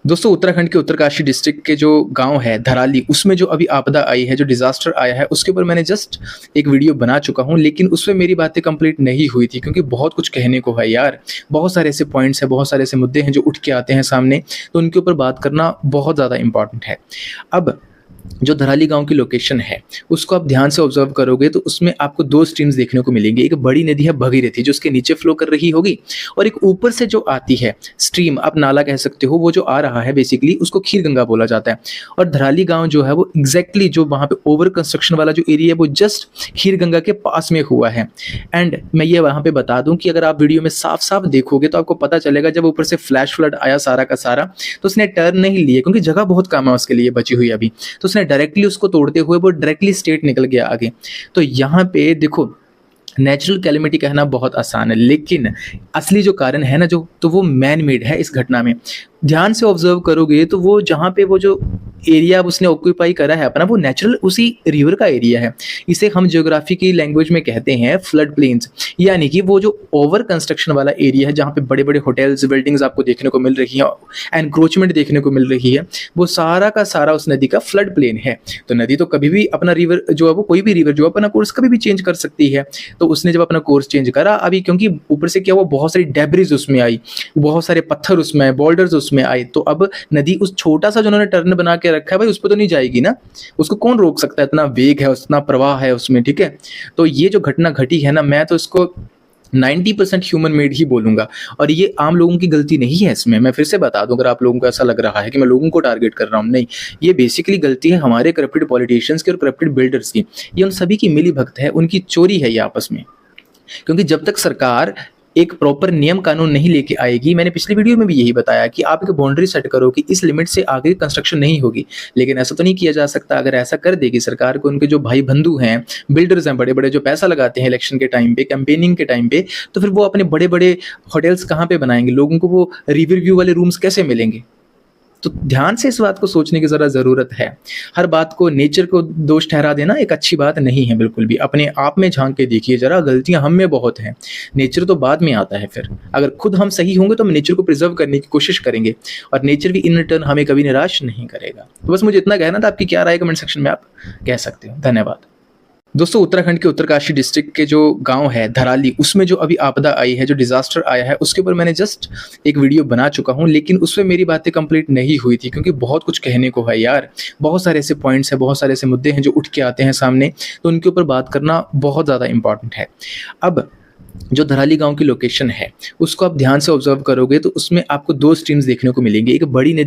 दोस्तों उत्तराखंड के उत्तरकाशी डिस्ट्रिक्ट के जो गांव है धराली, उसमें जो अभी आपदा आई है, जो डिज़ास्टर आया है, उसके ऊपर मैंने जस्ट एक वीडियो बना चुका हूं। लेकिन उसमें मेरी बातें कंप्लीट नहीं हुई थी क्योंकि बहुत कुछ कहने को है यार। बहुत सारे ऐसे पॉइंट्स हैं, बहुत सारे ऐसे मुद्दे हैं जो उठ के आते हैं सामने, तो उनके ऊपर बात करना बहुत ज़्यादा इंपॉर्टेंट है। अब जो धराली गांव की लोकेशन है, उसको आप ध्यान से ऑब्जर्व करोगे तो उसमें आपको दो स्ट्रीम्स देखने को मिलेंगी। एक बड़ी नदी है भगीरथी, जो उसके नीचे फ्लो कर रही होगी, और एक ऊपर से जो आती है स्ट्रीम, आप नाला कह सकते हो, वो जो आ रहा है बेसिकली उसको खीर गंगा बोला जाता है। और धराली गांव जो है वो एग्जैक्टली जो वहाँ पे ओवर कंस्ट्रक्शन वाला जो एरिया है वो जस्ट खीर गंगा के पास में हुआ है। एंड मैं ये वहाँ पे बता दूं कि अगर आप वीडियो में साफ साफ देखोगे तो आपको पता चलेगा, जब ऊपर से फ्लैश फ्लड आया सारा का सारा, तो उसने टर्न नहीं लिए क्योंकि जगह बहुत कम है उसके लिए बची हुई अभी, तो उसने डायरेक्टली उसको तोड़ते हुए वो डायरेक्टली स्टेट निकल गया आगे। तो यहाँ पे देखो, नेचुरल कैलेमिटी कहना बहुत आसान है, लेकिन असली जो कारण है ना, जो तो वो मैन मेड है। इस घटना में ध्यान से ऑब्जर्व करोगे तो वो जहाँ पे वो जो एरिया उसने ऑक्यूपाई करा है अपना, वो नेचुरल उसी रिवर का एरिया है। इसे हम ज्योग्राफी की लैंग्वेज में कहते हैं फ्लड प्लेन्स, यानी कि वो जो ओवर कंस्ट्रक्शन वाला एरिया है, जहाँ पे बड़े बड़े होटल्स बिल्डिंग्स आपको देखने को मिल रही हैं, एनक्रोचमेंट देखने को मिल रही है, वो सारा का सारा उस नदी का फ्लड प्लेन है। तो नदी तो कभी भी अपना रिवर जो है, वो कोई भी रिवर जो अपना कोर्स कभी भी चेंज कर सकती है। तो उसने जब अपना कोर्स चेंज करा अभी, क्योंकि ऊपर से क्या हुआ, बहुत सारी डेब्रिज उसमें आई, बहुत सारे पत्थर उसमें, बोल्डर्स उसमें आए, तो अब नदी उस छोटा सा जो उन्होंने टर्न बना के रखा है भाई, उस पर तो नहीं जाएगी ना। उसको कौन रोक सकता है, इतना वेग है, उतना प्रवाह है उसमें, ठीक है। तो ये जो घटना घटी है ना, मैं तो इसको 90% ह्यूमन मेड ही बोलूंगा, और ये आम लोगों की गलती नहीं है। इसमें मैं फिर से बता दूं, अगर आप लोगों को ऐसा लग रहा है कि मैं लोगों को टारगेट कर रहा हूं, नहीं, ये बेसिकली गलती है हमारे करप्टेड पॉलिटिशियंस की और करप्टेड बिल्डर्स की। ये उन सभी की मिली भगत है, उनकी चोरी है ये आपस में। क्योंकि जब तक सरकार एक प्रॉपर नियम कानून नहीं लेके आएगी, मैंने पिछली वीडियो में भी यही बताया कि आप एक बाउंड्री सेट करो कि इस लिमिट से आगे कंस्ट्रक्शन नहीं होगी, लेकिन ऐसा तो नहीं किया जा सकता। अगर ऐसा कर देगी सरकार को, उनके जो भाई बंधु हैं, बिल्डर्स हैं बड़े बड़े, जो पैसा लगाते हैं इलेक्शन के टाइम पे, कैंपेनिंग के टाइम पे, तो फिर वो अपने बड़े बड़े होटल्स कहाँ पे बनाएंगे, लोगों को वो रिवर व्यू वाले रूम्स कैसे मिलेंगे। तो ध्यान से इस बात को सोचने की ज़रा ज़रूरत है। हर बात को नेचर को दोष ठहरा देना एक अच्छी बात नहीं है बिल्कुल भी। अपने आप में झांक के देखिए ज़रा, गलतियां हम में बहुत हैं, नेचर तो बाद में आता है। फिर अगर खुद हम सही होंगे तो हम नेचर को प्रिजर्व करने की कोशिश करेंगे, और नेचर भी इन रिटर्न हमें कभी निराश नहीं करेगा। तो बस मुझे इतना कहना था। आपकी क्या राय कमेंट सेक्शन में आप कह सकते हो। धन्यवाद। दोस्तों उत्तराखंड के उत्तरकाशी डिस्ट्रिक्ट के जो गांव है धराली, उसमें जो अभी आपदा आई है, जो डिज़ास्टर आया है, उसके ऊपर मैंने जस्ट एक वीडियो बना चुका हूं। लेकिन उसमें मेरी बातें कंप्लीट नहीं हुई थी क्योंकि बहुत कुछ कहने को है यार। बहुत सारे ऐसे पॉइंट्स हैं, बहुत सारे ऐसे मुद्दे हैं जो उठ के आते हैं सामने, तो उनके ऊपर बात करना बहुत ज़्यादा इंपॉर्टेंट है। अब जो धराली गांव की लोकेशन है, उसको आप ध्यान से ऑब्जर्व करोगे तो उसमें आपको दो स्ट्रीम्स देखने को मिलेंगी। एक बड़ी नदी